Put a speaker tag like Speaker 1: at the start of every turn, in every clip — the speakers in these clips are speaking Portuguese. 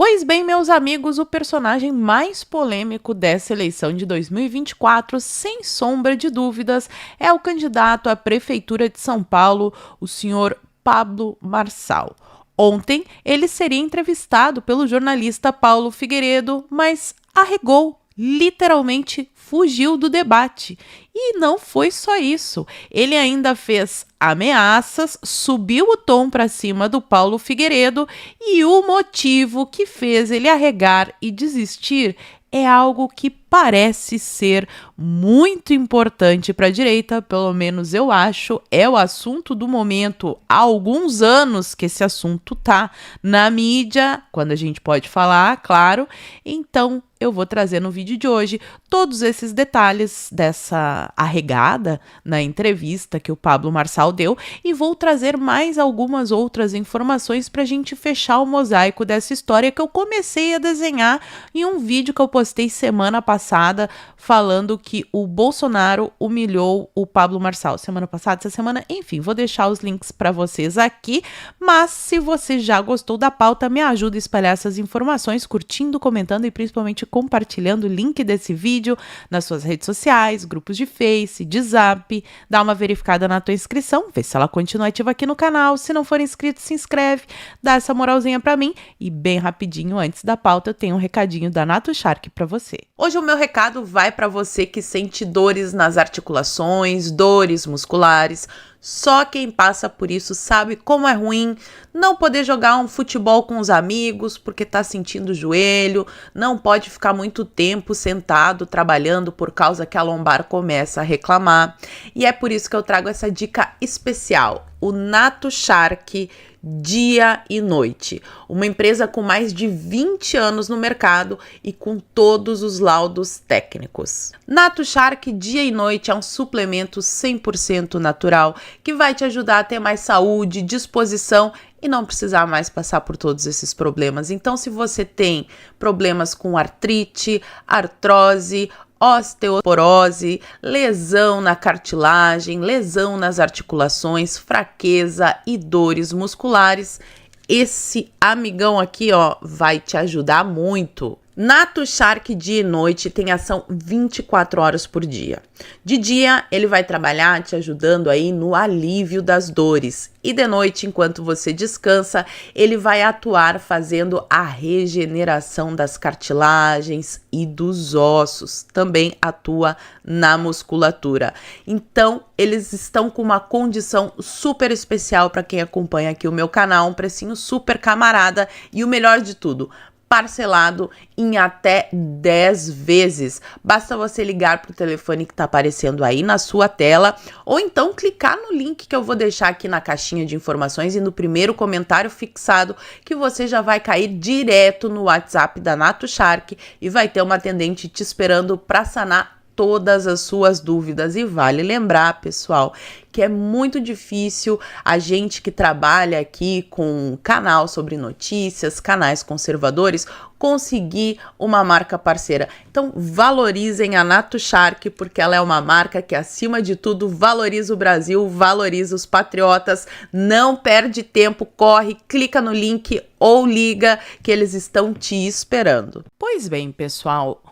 Speaker 1: Pois bem, meus amigos, o personagem mais polêmico dessa eleição de 2024, sem sombra de dúvidas, é o candidato à Prefeitura de São Paulo, o senhor Pablo Marçal. Ontem, ele seria entrevistado pelo jornalista Paulo Figueiredo, mas arregou, literalmente fugiu do debate. E não foi só isso. Ele ainda fez ameaças, subiu o tom para cima do Paulo Figueiredo e o motivo que fez ele arregar e desistir é algo que parece ser muito importante para a direita, pelo menos eu acho, é o assunto do momento. Há alguns anos que esse assunto tá na mídia, quando a gente pode falar, claro. Então, eu vou trazer no vídeo de hoje todos esses detalhes dessa arregada na entrevista que o Pablo Marçal deu e vou trazer mais algumas outras informações para a gente fechar o mosaico dessa história que eu comecei a desenhar em um vídeo que eu postei semana passada falando que o Bolsonaro humilhou o Pablo Marçal. Semana passada, essa semana, enfim, vou deixar os links para vocês aqui, mas se você já gostou da pauta, me ajuda a espalhar essas informações, curtindo, comentando e principalmente compartilhando o link desse vídeo nas suas redes sociais, grupos de Face, de Zap, dá uma verificada na tua inscrição, vê se ela continua ativa aqui no canal, se não for inscrito, se inscreve, dá essa moralzinha pra mim e bem rapidinho, antes da pauta, eu tenho um recadinho da Nato Shark pra você. Hoje o meu recado vai pra você que sente dores nas articulações, dores musculares. Só quem passa por isso sabe como é ruim não poder jogar um futebol com os amigos porque tá sentindo o joelho, não pode ficar muito tempo sentado trabalhando por causa que a lombar começa a reclamar. E é por isso que eu trago essa dica especial, o Nato Shark Dia e Noite, uma empresa com mais de 20 anos no mercado e com todos os laudos técnicos. Nato Shark Dia e Noite é um suplemento 100% natural que vai te ajudar a ter mais saúde, disposição e não precisar mais passar por todos esses problemas. Então, se você tem problemas com artrite, artrose, osteoporose, lesão na cartilagem, lesão nas articulações, fraqueza e dores musculares, esse amigão aqui, ó, vai te ajudar muito. Nato Shark Dia e Noite tem ação 24 horas por dia. De dia, ele vai trabalhar te ajudando aí no alívio das dores. E de noite, enquanto você descansa, ele vai atuar fazendo a regeneração das cartilagens e dos ossos. Também atua na musculatura. Então, eles estão com uma condição super especial para quem acompanha aqui o meu canal, um precinho super camarada e o melhor de tudo, parcelado em até 10 vezes. Basta você ligar para o telefone que está aparecendo aí na sua tela ou então clicar no link que eu vou deixar aqui na caixinha de informações e no primeiro comentário fixado que você já vai cair direto no WhatsApp da Nato Shark e vai ter uma atendente te esperando para sanar todas as suas dúvidas. E vale lembrar, pessoal, que é muito difícil a gente que trabalha aqui com canal sobre notícias, canais conservadores, conseguir uma marca parceira. Então, valorizem a Nato Shark, porque ela é uma marca que, acima de tudo, valoriza o Brasil, valoriza os patriotas. Não perde tempo, corre, clica no link ou liga que eles estão te esperando. Pois bem, pessoal,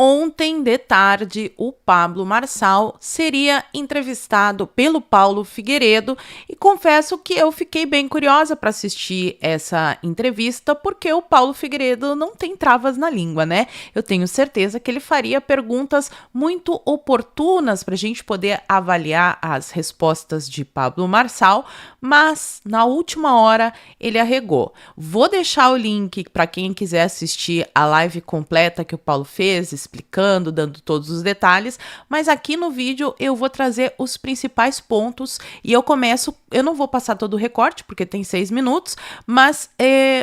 Speaker 1: ontem de tarde, o Pablo Marçal seria entrevistado pelo Paulo Figueiredo e confesso que eu fiquei bem curiosa para assistir essa entrevista porque o Paulo Figueiredo não tem travas na língua, né? Eu tenho certeza que ele faria perguntas muito oportunas para a gente poder avaliar as respostas de Pablo Marçal, mas na última hora ele arregou. Vou deixar o link para quem quiser assistir a live completa que o Paulo fez, explicando, dando todos os detalhes, mas aqui no vídeo eu vou trazer os principais pontos e eu não vou passar todo o recorte porque tem 6 minutos, mas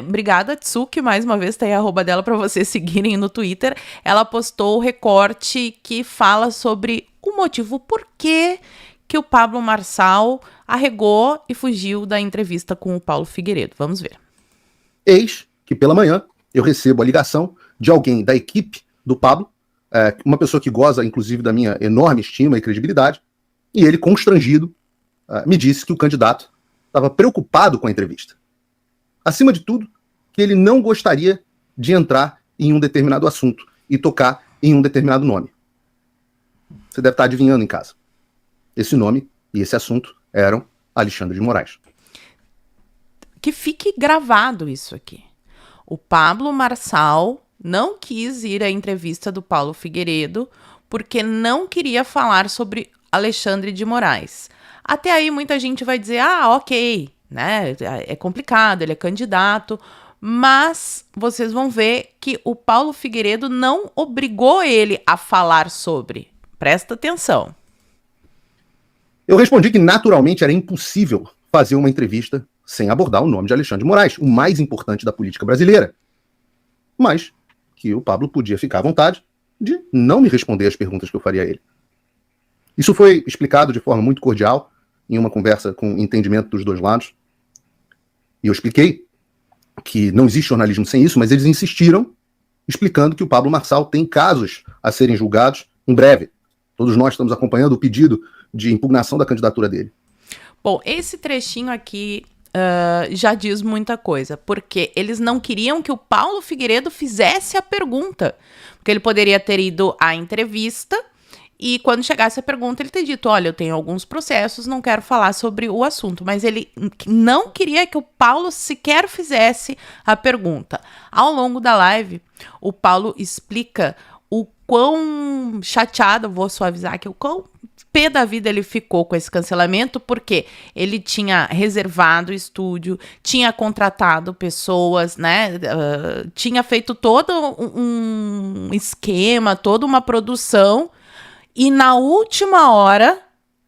Speaker 1: obrigada Tsuki, mais uma vez tá aí a arroba dela para vocês seguirem no Twitter, ela postou o recorte que fala sobre o motivo por que o Pablo Marçal arregou e fugiu da entrevista com o Paulo Figueiredo. Vamos ver.
Speaker 2: Eis que pela manhã eu recebo a ligação de alguém da equipe do Pablo, uma pessoa que goza, inclusive, da minha enorme estima e credibilidade, e ele, constrangido, me disse que o candidato estava preocupado com a entrevista. Acima de tudo, que ele não gostaria de entrar em um determinado assunto e tocar em um determinado nome. Você deve estar adivinhando em casa. Esse nome e esse assunto eram Alexandre de Moraes.
Speaker 1: Que fique gravado isso aqui. O Pablo Marçal não quis ir à entrevista do Paulo Figueiredo porque não queria falar sobre Alexandre de Moraes. Até aí muita gente vai dizer, ok, né? É complicado, ele é candidato, mas vocês vão ver que o Paulo Figueiredo não obrigou ele a falar sobre. Presta atenção.
Speaker 2: Eu respondi que naturalmente era impossível fazer uma entrevista sem abordar o nome de Alexandre de Moraes, o mais importante da política brasileira. Mas que o Pablo podia ficar à vontade de não me responder as perguntas que eu faria a ele. Isso foi explicado de forma muito cordial, em uma conversa com entendimento dos dois lados. E eu expliquei que não existe jornalismo sem isso, mas eles insistiram, explicando que o Pablo Marçal tem casos a serem julgados em breve. Todos nós estamos acompanhando o pedido de impugnação da candidatura dele.
Speaker 1: Bom, esse trechinho aqui já diz muita coisa, porque eles não queriam que o Paulo Figueiredo fizesse a pergunta, porque ele poderia ter ido à entrevista e quando chegasse a pergunta ele ter dito, olha, eu tenho alguns processos, não quero falar sobre o assunto, mas ele não queria que o Paulo sequer fizesse a pergunta. Ao longo da live, o Paulo explica o quão chateado, vou suavizar aqui, o quão pé da vida ele ficou com esse cancelamento, porque ele tinha reservado o estúdio, tinha contratado pessoas, né? Tinha feito todo um esquema, toda uma produção, e na última hora,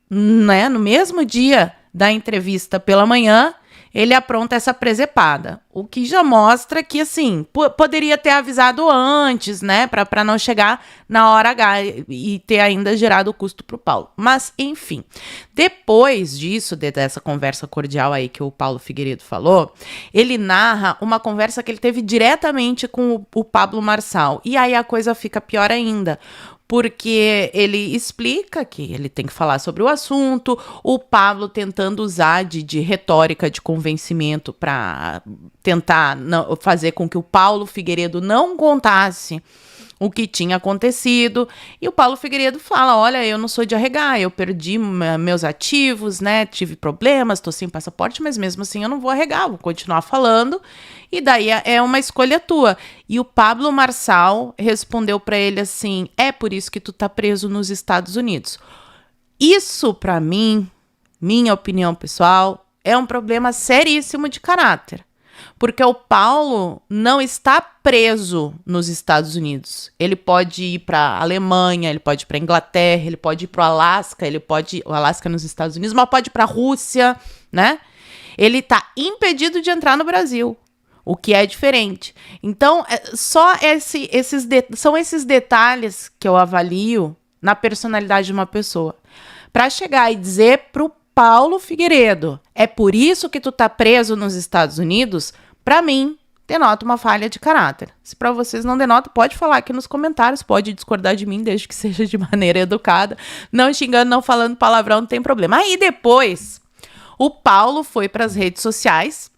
Speaker 1: né, no mesmo dia da entrevista pela manhã, ele apronta essa presepada, o que já mostra que, assim, poderia ter avisado antes, né, para não chegar na hora H e ter ainda gerado custo para o Paulo. Mas, enfim, depois disso, dessa conversa cordial aí que o Paulo Figueiredo falou, ele narra uma conversa que ele teve diretamente com o Pablo Marçal, e aí a coisa fica pior ainda, porque ele explica que ele tem que falar sobre o assunto, o Pablo tentando usar de retórica de convencimento para tentar fazer com que o Paulo Figueiredo não contasse o que tinha acontecido, e o Paulo Figueiredo fala, olha, eu não sou de arregar, eu perdi meus ativos, né, tive problemas, tô sem passaporte, mas mesmo assim eu não vou arregar, vou continuar falando, e daí é uma escolha tua. E o Pablo Marçal respondeu para ele assim, é por isso que tu tá preso nos Estados Unidos. Isso, para mim, minha opinião pessoal, é um problema seríssimo de caráter. Porque o Paulo não está preso nos Estados Unidos. Ele pode ir para a Alemanha, ele pode ir para a Inglaterra, ele pode ir para o Alasca, o Alasca nos Estados Unidos, mas pode ir para a Rússia, né? Ele está impedido de entrar no Brasil, o que é diferente. Então, são esses detalhes que eu avalio na personalidade de uma pessoa. Para chegar e dizer pro Paulo Figueiredo, é por isso que tu tá preso nos Estados Unidos, pra mim, denota uma falha de caráter. Se pra vocês não denota, pode falar aqui nos comentários, pode discordar de mim, desde que seja de maneira educada, não xingando, não falando palavrão, não tem problema. Aí depois, o Paulo foi pras redes sociais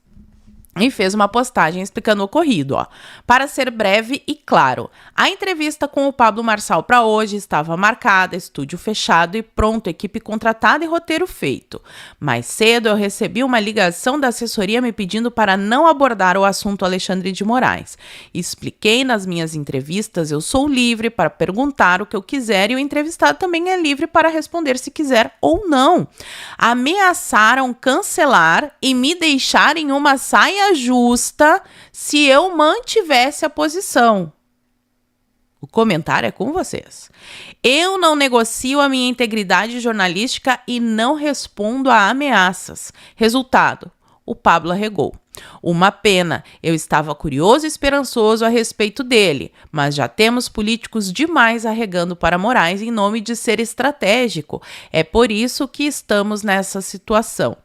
Speaker 1: e fez uma postagem explicando o ocorrido, ó. Para ser breve e claro, a entrevista com o Pablo Marçal para hoje estava marcada, estúdio fechado e pronto, equipe contratada e roteiro feito. Mais cedo eu recebi uma ligação da assessoria me pedindo para não abordar o assunto Alexandre de Moraes. Expliquei nas minhas entrevistas, eu sou livre para perguntar o que eu quiser e o entrevistado também é livre para responder se quiser ou não. Ameaçaram cancelar e me deixar em uma saia justa se eu mantivesse a posição. O comentário é com vocês. Eu não negocio a minha integridade jornalística e não respondo a ameaças. Resultado, o Pablo arregou. Uma pena, eu estava curioso e esperançoso a respeito dele, mas já temos políticos demais arregando para Moraes em nome de ser estratégico. É por isso que estamos nessa situação.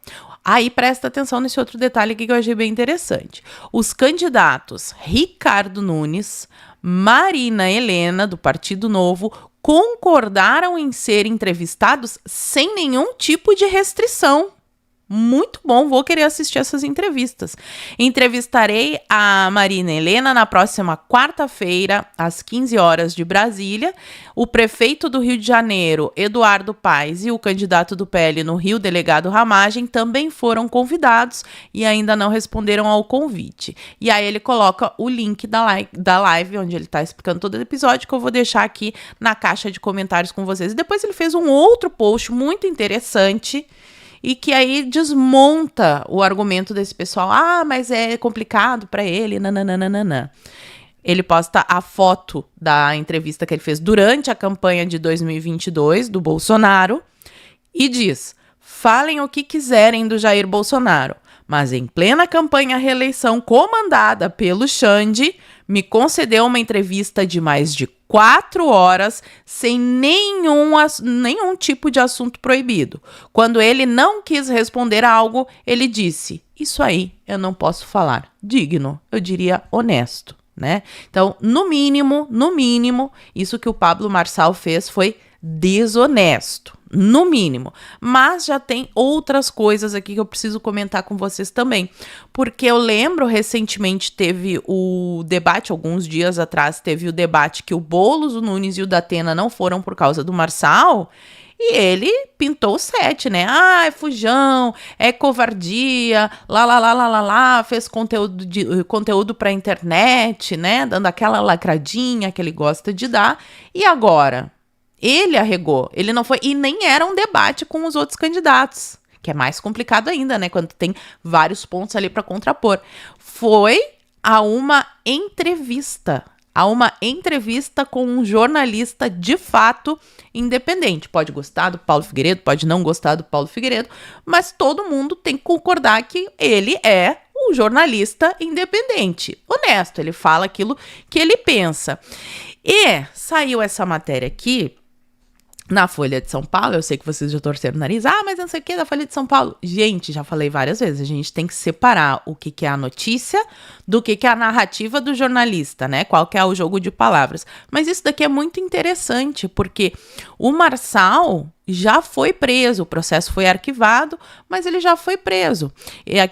Speaker 1: Aí presta atenção nesse outro detalhe aqui que eu achei bem interessante. Os candidatos Ricardo Nunes, Marina Helena, do Partido Novo, concordaram em ser entrevistados sem nenhum tipo de restrição. Muito bom, vou querer assistir essas entrevistas. Entrevistarei a Marina Helena na próxima quarta-feira, às 15 horas de Brasília. O prefeito do Rio de Janeiro, Eduardo Paes, e o candidato do PL no Rio, delegado Ramagem, também foram convidados e ainda não responderam ao convite. E aí ele coloca o link da live, onde ele está explicando todo o episódio, que eu vou deixar aqui na caixa de comentários com vocês. E depois ele fez um outro post muito interessante, e que aí desmonta o argumento desse pessoal. Ah, mas é complicado para ele, nananana. Ele posta a foto da entrevista que ele fez durante a campanha de 2022 do Bolsonaro e diz: falem o que quiserem do Jair Bolsonaro, mas em plena campanha à reeleição comandada pelo Xande, me concedeu uma entrevista de mais de 4 horas sem nenhum tipo de assunto proibido. Quando ele não quis responder a algo, ele disse: isso aí eu não posso falar. Digno, eu diria honesto, né? Então, no mínimo, isso que o Pablo Marçal fez foi desonesto. No mínimo. Mas já tem outras coisas aqui que eu preciso comentar com vocês também. Porque eu lembro, recentemente teve o debate, alguns dias atrás, teve o debate que o Boulos, o Nunes e o Datena não foram por causa do Marçal. E ele pintou o 7, né? Ah, é fujão, é covardia, fez conteúdo pra internet, né? Dando aquela lacradinha que ele gosta de dar. E agora? Ele arregou, ele não foi, e nem era um debate com os outros candidatos, que é mais complicado ainda, né, quando tem vários pontos ali para contrapor. Foi a uma entrevista com um jornalista de fato independente. Pode gostar do Paulo Figueiredo, pode não gostar do Paulo Figueiredo, mas todo mundo tem que concordar que ele é um jornalista independente, honesto, ele fala aquilo que ele pensa. E saiu essa matéria aqui na Folha de São Paulo. Eu sei que vocês já torceram o nariz. Ah, mas não sei o que da Folha de São Paulo. Gente, já falei várias vezes, a gente tem que separar o que é a notícia do que é a narrativa do jornalista, né? Qual que é o jogo de palavras. Mas isso daqui é muito interessante, porque o Marçal já foi preso, o processo foi arquivado, mas ele já foi preso.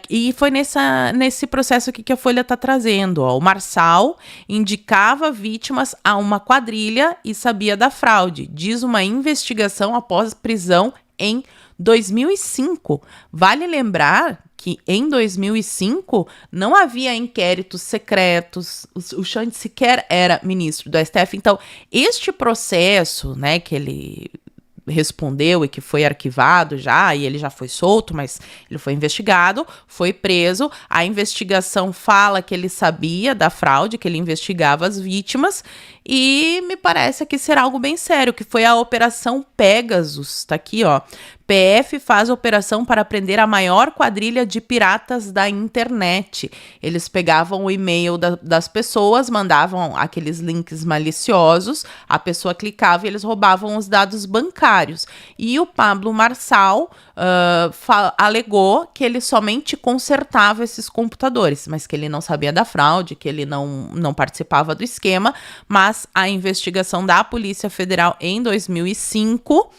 Speaker 1: E foi nesse processo aqui que a Folha está trazendo. Ó. O Marçal indicava vítimas a uma quadrilha e sabia da fraude, diz uma investigação após prisão em 2005. Vale lembrar que em 2005 não havia inquéritos secretos, o Xande sequer era ministro do STF. Então, este processo, né, que ele respondeu e que foi arquivado já, e ele já foi solto, mas ele foi investigado, foi preso. A investigação fala que ele sabia da fraude, que ele investigava as vítimas, e me parece que será algo bem sério, que foi a Operação Pegasus, tá aqui, ó. PF faz operação para prender a maior quadrilha de piratas da internet. Eles pegavam o e-mail das pessoas, mandavam aqueles links maliciosos, a pessoa clicava e eles roubavam os dados bancários. E o Pablo Marçal alegou que ele somente consertava esses computadores, mas que ele não sabia da fraude, que ele não participava do esquema, mas a investigação da Polícia Federal em 2005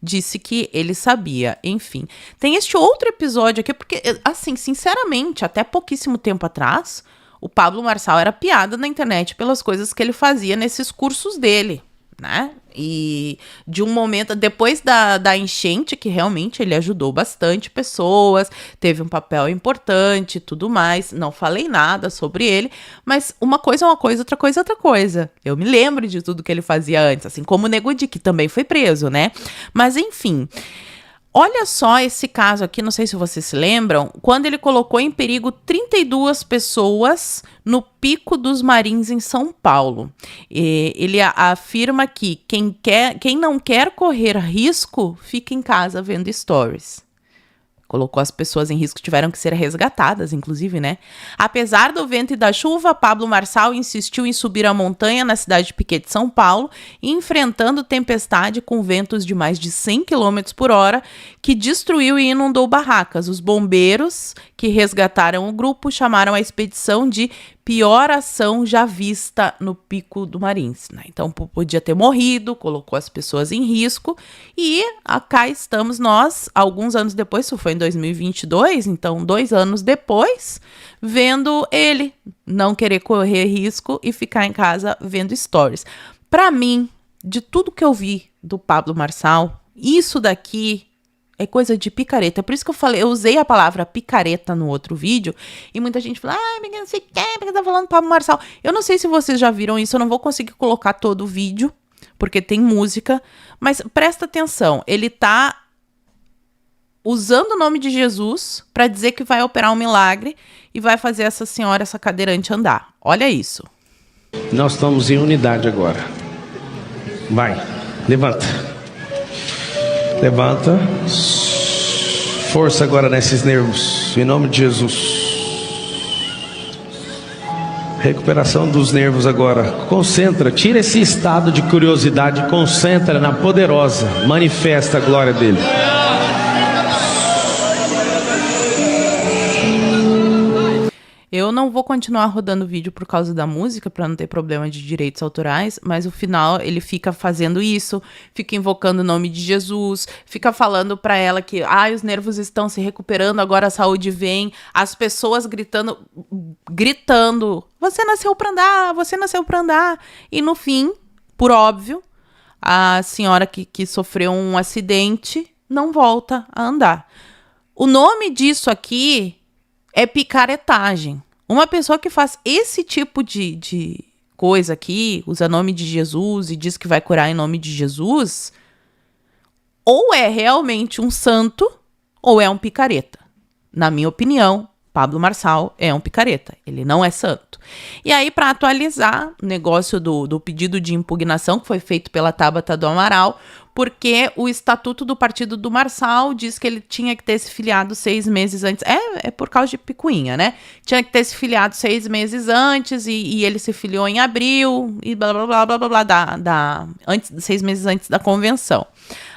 Speaker 1: disse que ele sabia. Enfim, tem este outro episódio aqui, porque, assim, sinceramente, até pouquíssimo tempo atrás, o Pablo Marçal era piada na internet pelas coisas que ele fazia nesses cursos dele, né? E de um momento, depois da enchente, que realmente ele ajudou bastante pessoas, teve um papel importante e tudo mais, não falei nada sobre ele, mas uma coisa é uma coisa, outra coisa é outra coisa. Eu me lembro de tudo que ele fazia antes, assim como o Nego Di, que também foi preso, né? Mas enfim, olha só esse caso aqui, não sei se vocês se lembram, quando ele colocou em perigo 32 pessoas no Pico dos Marins, em São Paulo. Ele afirma que quem não quer correr risco, fica em casa vendo stories. Colocou as pessoas em risco, tiveram que ser resgatadas, inclusive, né? Apesar do vento e da chuva, Pablo Marçal insistiu em subir a montanha na cidade de Piquet de São Paulo, enfrentando tempestade com ventos de mais de 100 km por hora, que destruiu e inundou barracas. Os bombeiros que resgataram o grupo chamaram a expedição de pior ação já vista no Pico do Marins, né? Então podia ter morrido, colocou as pessoas em risco e cá estamos nós, alguns anos depois, isso foi em 2022, então 2 anos depois, vendo ele não querer correr risco e ficar em casa vendo stories. Para mim, de tudo que eu vi do Pablo Marçal, isso daqui é coisa de picareta. Por isso que eu usei a palavra picareta no outro vídeo. E muita gente fala, porque não sei quem, porque tá falando Pablo Marçal. Eu não sei se vocês já viram isso, eu não vou conseguir colocar todo o vídeo, porque tem música. Mas presta atenção, ele tá usando o nome de Jesus para dizer que vai operar um milagre e vai fazer essa senhora, essa cadeirante andar. Olha isso.
Speaker 3: Nós estamos em unidade agora. Vai, levanta. Levanta. Força agora nesses nervos, em nome de Jesus. Recuperação dos nervos agora. Concentra, tira esse estado de curiosidade, concentra na poderosa, manifesta a glória dele.
Speaker 1: Eu não vou continuar rodando o vídeo por causa da música, para não ter problema de direitos autorais, mas no final ele fica fazendo isso, fica invocando o nome de Jesus, fica falando para ela que os nervos estão se recuperando, agora a saúde vem, as pessoas gritando, você nasceu para andar, você nasceu para andar. E no fim, por óbvio, a senhora que sofreu um acidente não volta a andar. O nome disso aqui é picaretagem. Uma pessoa que faz esse tipo de coisa aqui, usa nome de Jesus e diz que vai curar em nome de Jesus, ou é realmente um santo, ou é um picareta. Na minha opinião, Pablo Marçal é um picareta. Ele não é santo. E aí, para atualizar o negócio do pedido de impugnação que foi feito pela Tabata do Amaral, porque o estatuto do partido do Marçal diz que ele tinha que ter se filiado 6 meses antes. É por causa de picuinha, né? Tinha que ter se filiado 6 meses antes e ele se filiou em abril e blá, blá, blá, blá, blá, blá, 6 meses antes da convenção.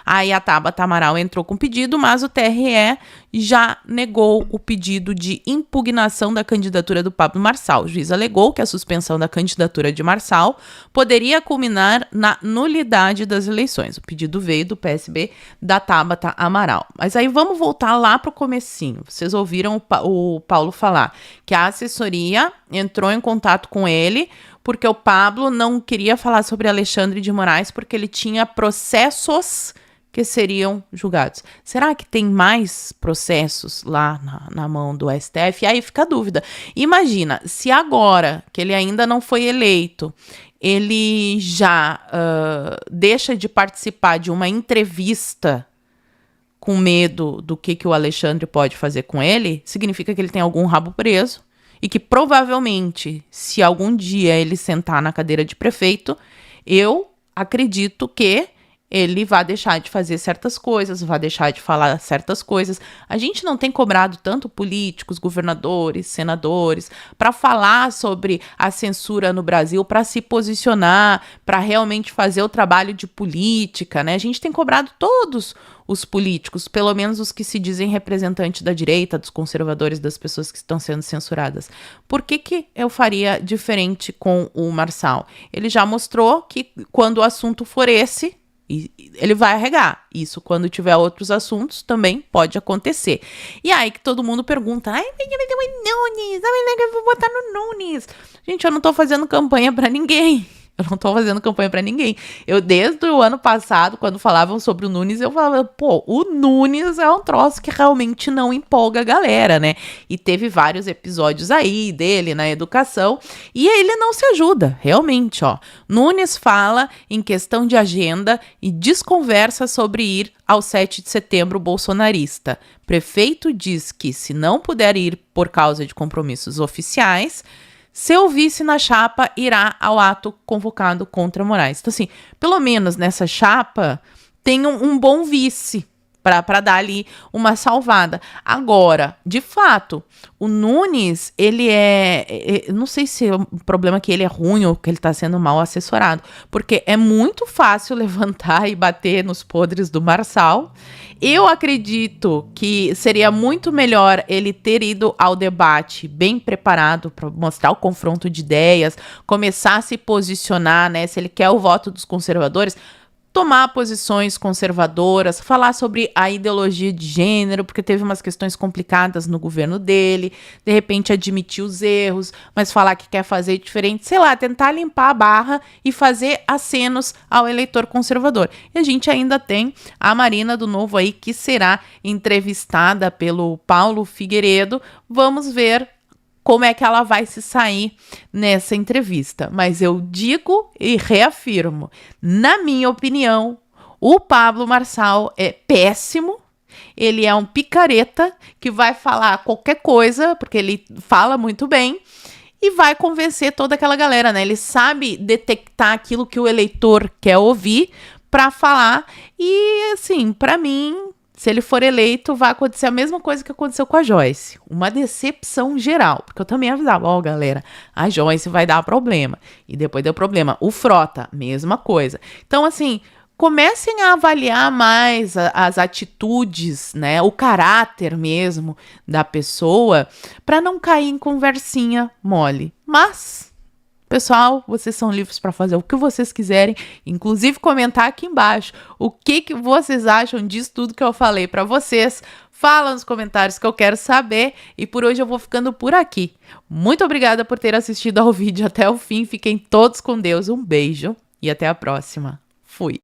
Speaker 1: Aí a Tabata Amaral entrou com pedido, mas o TRE já negou o pedido de impugnação da candidatura do Pablo Marçal. O juiz alegou que a suspensão da candidatura de Marçal poderia culminar na nulidade das eleições. O pedido veio do PSB da Tabata Amaral. Mas aí vamos voltar lá para o comecinho. Vocês ouviram o Paulo falar que a assessoria entrou em contato com ele porque o Pablo não queria falar sobre Alexandre de Moraes porque ele tinha processos que seriam julgados. Será que tem mais processos lá na mão do STF? E aí fica a dúvida. Imagina, se agora, que ele ainda não foi eleito, ele já deixa de participar de uma entrevista com medo do que o Alexandre pode fazer com ele, significa que ele tem algum rabo preso e que provavelmente, se algum dia ele sentar na cadeira de prefeito, eu acredito que ele vai deixar de fazer certas coisas, vai deixar de falar certas coisas. A gente não tem cobrado tanto políticos, governadores, senadores, para falar sobre a censura no Brasil, para se posicionar, para realmente fazer o trabalho de política, né? A gente tem cobrado todos os políticos, pelo menos os que se dizem representantes da direita, dos conservadores, das pessoas que estão sendo censuradas. Por que eu faria diferente com o Marçal? Ele já mostrou que quando o assunto for esse, e ele vai arregar. Isso, quando tiver outros assuntos, também pode acontecer. E aí que todo mundo pergunta, Nunes, eu vou votar no Nunes. Gente, eu não tô fazendo campanha pra ninguém. Eu, desde o ano passado, quando falavam sobre o Nunes, eu falava, o Nunes é um troço que realmente não empolga a galera, né? E teve vários episódios aí dele na educação, e ele não se ajuda, realmente, ó. Nunes fala em questão de agenda e desconversa sobre ir ao 7 de setembro bolsonarista. Prefeito diz que, se não puder ir por causa de compromissos oficiais, seu vice na chapa irá ao ato convocado contra Moraes. Então, assim, pelo menos nessa chapa tem um bom vice para dar ali uma salvada. Agora, de fato, o Nunes, ele não sei se o problema é que ele é ruim ou que ele está sendo mal assessorado, porque é muito fácil levantar e bater nos podres do Marçal. Eu acredito que seria muito melhor ele ter ido ao debate bem preparado para mostrar o confronto de ideias, começar a se posicionar, né? Se ele quer o voto dos conservadores, tomar posições conservadoras, falar sobre a ideologia de gênero, porque teve umas questões complicadas no governo dele, de repente admitir os erros, mas falar que quer fazer diferente, sei lá, tentar limpar a barra e fazer acenos ao eleitor conservador. E a gente ainda tem a Marina do Novo aí, que será entrevistada pelo Paulo Figueiredo. Vamos ver como é que ela vai se sair nessa entrevista. Mas eu digo e reafirmo, na minha opinião, o Pablo Marçal é péssimo, ele é um picareta que vai falar qualquer coisa, porque ele fala muito bem, e vai convencer toda aquela galera, né? Ele sabe detectar aquilo que o eleitor quer ouvir para falar, e assim, para mim, se ele for eleito, vai acontecer a mesma coisa que aconteceu com a Joyce. Uma decepção geral. Porque eu também avisava, ó, galera, a Joyce vai dar problema. E depois deu problema. O Frota, mesma coisa. Então, assim, comecem a avaliar mais as atitudes, né? O caráter mesmo da pessoa, para não cair em conversinha mole. Mas, pessoal, vocês são livres para fazer o que vocês quiserem, inclusive comentar aqui embaixo o que vocês acham disso tudo que eu falei para vocês. Fala nos comentários que eu quero saber, e por hoje eu vou ficando por aqui. Muito obrigada por ter assistido ao vídeo até o fim, fiquem todos com Deus, um beijo e até a próxima. Fui!